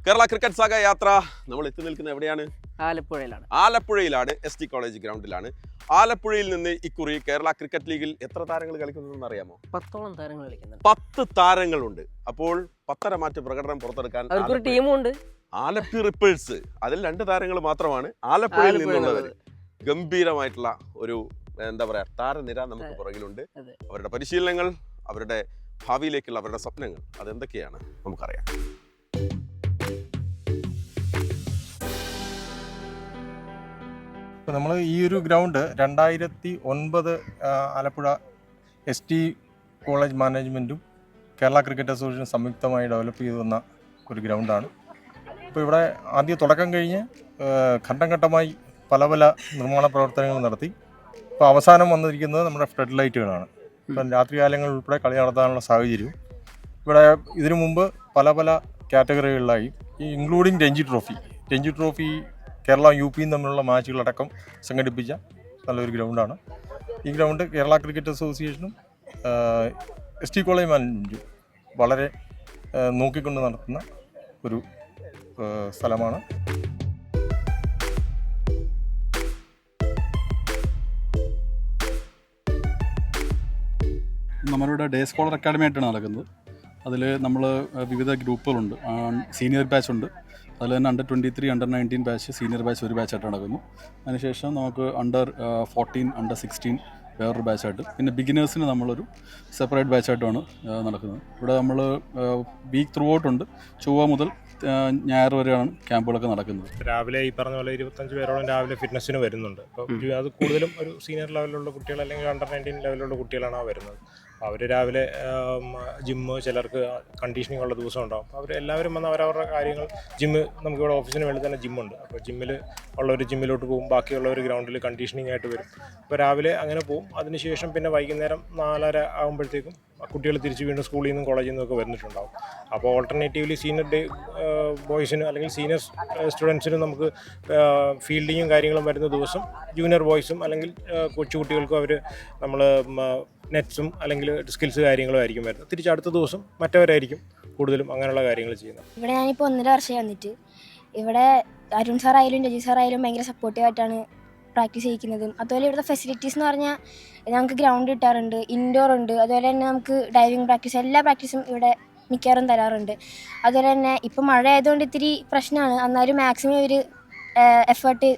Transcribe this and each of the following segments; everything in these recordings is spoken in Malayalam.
കേരള ക്രിക്കറ്റ് സാഗ യാത്ര നമ്മൾ എത്തി നിൽക്കുന്നത് എവിടെയാണ്? ആലപ്പുഴയിലാണ്. ST കോളേജ് ഗ്രൗണ്ടിലാണ്. ആലപ്പുഴയിൽ നിന്ന് ഇക്കുറി കേരള ക്രിക്കറ്റ് ലീഗിൽ എത്ര താരങ്ങൾ കളിക്കുന്നതെന്ന് അറിയാമോ? 10 താരങ്ങൾ കളിക്കുന്നുണ്ട്. 10 താരങ്ങളുണ്ട്. അപ്പോൾ 10 മാറ്റ് പ്രകടനം പുറത്തെടുക്കാൻ ടീമുണ്ട്. ആലപ്പി റിപ്പിൾസ്, അതിൽ 2 താരങ്ങൾ മാത്രമാണ് ആലപ്പുഴയിൽ നിന്നുള്ളവർ. ഗംഭീരമായിട്ടുള്ള ഒരു എന്താ പറയാ താരനിര നമുക്ക് പുറകിലുണ്ട്. അവരുടെ പരിശീലനങ്ങൾ, അവരുടെ ഭാവിയിലേക്കുള്ള അവരുടെ സ്വപ്നങ്ങൾ അതെന്തൊക്കെയാണ് നമുക്കറിയാം. ഇപ്പോൾ നമ്മൾ ഈ ഒരു ഗ്രൗണ്ട് 2009 ആലപ്പുഴ ST കോളേജ് മാനേജ്മെൻറ്റും കേരള ക്രിക്കറ്റ് അസോസിയേഷനും സംയുക്തമായി ഡെവലപ്പ് ചെയ്തു വന്ന ഒരു ഗ്രൗണ്ടാണ്. ഇപ്പോൾ ഇവിടെ ആദ്യ തുടക്കം കഴിഞ്ഞ് ഘട്ടം ഘട്ടമായി പല പല നിർമ്മാണ പ്രവർത്തനങ്ങൾ നടത്തി. ഇപ്പോൾ അവസാനം വന്നിരിക്കുന്നത് നമ്മുടെ ഫ്ലഡ് ലൈറ്റുകളാണ്. ഇപ്പം രാത്രികാലങ്ങളിൽ ഉൾപ്പെടെ കളി നടത്താനുള്ള സാഹചര്യവും ഇവിടെ ഇതിനു മുമ്പ് പല പല കാറ്റഗറികളിലായി including Ranji trophy Kerala UP തമ്മിലുള്ള മാച്ചുകളടക്കം സംഘടിപ്പിച്ച നല്ലൊരു ഗ്രൗണ്ടാണ്. ഈ ഗ്രൗണ്ട് കേരള ക്രിക്കറ്റ് അസോസിയേഷനും ST കോളേജ് മാനേജ്മെൻറ്റും വളരെ നോക്കിക്കൊണ്ട് നടത്തുന്ന ഒരു സ്ഥലമാണ്. നമ്മളിവിടെ ഡേ സ്കോളർ അക്കാഡമി ആയിട്ടാണ് നടക്കുന്നത്. അതിൽ നമ്മൾ വിവിധ ഗ്രൂപ്പുകളുണ്ട്. സീനിയർ ബാച്ച് ഉണ്ട്, അതിൽ തന്നെ Under 23, Under 19 batch, senior batch ഒരു ബാച്ചായിട്ട് നടക്കുന്നു. അതിനുശേഷം നമുക്ക് Under 14, Under 16 വേറൊരു ബാച്ചായിട്ട്, പിന്നെ ബിഗിനേഴ്സിന് നമ്മളൊരു സെപ്പറേറ്റ് ബാച്ചായിട്ടുമാണ് നടക്കുന്നത്. ഇവിടെ നമ്മൾ വീക്ക് ത്രൂ ഔട്ടുണ്ട്. ചൊവ്വ മുതൽ ഞായർ വരെയാണ് ക്യാമ്പുകളൊക്കെ നടക്കുന്നത്. രാവിലെ ഈ പറഞ്ഞ പോലെ 25 പേരോളം രാവിലെ ഫിറ്റ്നസ്സിന് വരുന്നുണ്ട്. അപ്പോൾ അത് കൂടുതലും ഒരു സീനിയർ ലെവലിലുള്ള കുട്ടികൾ അല്ലെങ്കിൽ Under 19 ലെവലിലുള്ള കുട്ടികളാണ് വരുന്നത്. അവർ രാവിലെ ജിമ്മ്, ചിലർക്ക് കണ്ടീഷനിങ് ഉള്ള ദിവസം ഉണ്ടാകും. അപ്പോൾ എല്ലാവരും വന്ന് അവരവരുടെ കാര്യങ്ങൾ നമുക്കിവിടെ ഓഫീസിന് വേണ്ടി തന്നെ ജിമ്മുണ്ട്. അപ്പോൾ ഉള്ളവർ ജിമ്മിലോട്ട് പോകും, ബാക്കിയുള്ളവർ ഗ്രൗണ്ടിൽ കണ്ടീഷനിങ് ആയിട്ട് വരും. അപ്പോൾ രാവിലെ അങ്ങനെ പോകും. അതിനുശേഷം പിന്നെ വൈകുന്നേരം 4:30 ആകുമ്പോഴത്തേക്കും കുട്ടികൾ തിരിച്ച് വീണ്ടും സ്കൂളിൽ നിന്നും കോളേജിൽ നിന്നൊക്കെ വന്നിട്ടുണ്ടാകും. അപ്പോൾ ഓൾട്ടർനേറ്റീവ്ലി സീനിയർ ബോയ്സിന് അല്ലെങ്കിൽ സീനിയർ സ്റ്റുഡൻസിന് നമുക്ക് ഫീൽഡിങ്ങും കാര്യങ്ങളും വരുന്ന ദിവസം ജൂനിയർ ബോയ്സും അല്ലെങ്കിൽ കൊച്ചുകുട്ടികൾക്കും നമ്മൾ നെറ്റ്സും അല്ലെങ്കിൽ സ്കിൽസ് കാര്യങ്ങളും ആയിരിക്കും വരുന്നത്. തിരിച്ച് അടുത്ത ദിവസം മറ്റവരായിരിക്കും കൂടുതലും അങ്ങനെയുള്ള കാര്യങ്ങൾ ചെയ്യുന്നത്. ഇവിടെ ഞാനിപ്പോൾ 1.5 വർഷം വന്നിട്ട് ഇവിടെ അരുൺ സാറായാലും രജി സാറായാലും ഭയങ്കര സപ്പോർട്ടീവായിട്ടാണ് പ്രാക്ടീസ് ചെയ്യിക്കുന്നതും. അതുപോലെ ഇവിടുത്തെ ഫെസിലിറ്റീസ് എന്ന് പറഞ്ഞാൽ ഞങ്ങൾക്ക് ഗ്രൗണ്ട് കിട്ടാറുണ്ട്, ഇൻഡോർ ഉണ്ട്, അതുപോലെ തന്നെ നമുക്ക് ഡൈവിംഗ് പ്രാക്ടീസ്, എല്ലാ പ്രാക്ടീസും ഇവിടെ മിക്കവാറും തരാറുണ്ട്. അതുപോലെ തന്നെ ഇപ്പം മഴ ആയതുകൊണ്ട് ഇത്തിരി പ്രശ്നമാണ്, എന്നാലും മാക്സിമം ഇവർ എഫേർട്ട്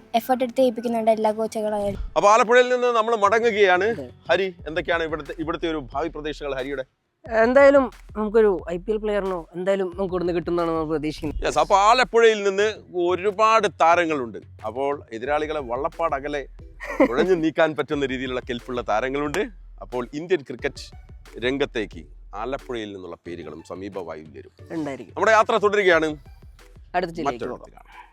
എടുത്ത് ഏൽപ്പിക്കുന്നുണ്ട് എല്ലാ കോച്ചുകളായാലും. അപ്പോൾ ആലപ്പുഴയിൽ നിന്ന് നമ്മൾ മടങ്ങുകയാണ്. ഹരി, എന്തൊക്കെയാണ് ഇവിടുത്തെ ഒരു ഭാവി പ്രതീക്ഷകൾ ഹരിയുടെ? എന്തായാലും നമുക്കൊരു IPL പ്ലെയറിനോ എന്തായാലും നമുക്ക് ഇവിടുന്ന് കിട്ടുന്നതാണ് നമ്മൾ പ്രതീക്ഷിക്കുന്നത്. യെസ്, അപ്പോൾ ആലപ്പുഴയിൽ നിന്ന് ഒരുപാട് താരങ്ങളുണ്ട്. അപ്പോൾ എതിരാളികളെ വള്ളപ്പാടകലെ കുഴഞ്ഞു നീക്കാൻ പറ്റുന്ന രീതിയിലുള്ള കെൽപ്പുള്ള താരങ്ങളുണ്ട്. അപ്പോൾ ഇന്ത്യൻ ക്രിക്കറ്റ് രംഗത്തേക്ക് ആലപ്പുഴയിൽ നിന്നുള്ള പേരുകളും സമീപ വായുവിൽ വരും. ഉണ്ടായിരിക്കും. നമ്മുടെ യാത്ര തുടരുകയാണ്. അടുത്ത ജില്ലയിലേക്ക് മറ്റൊരു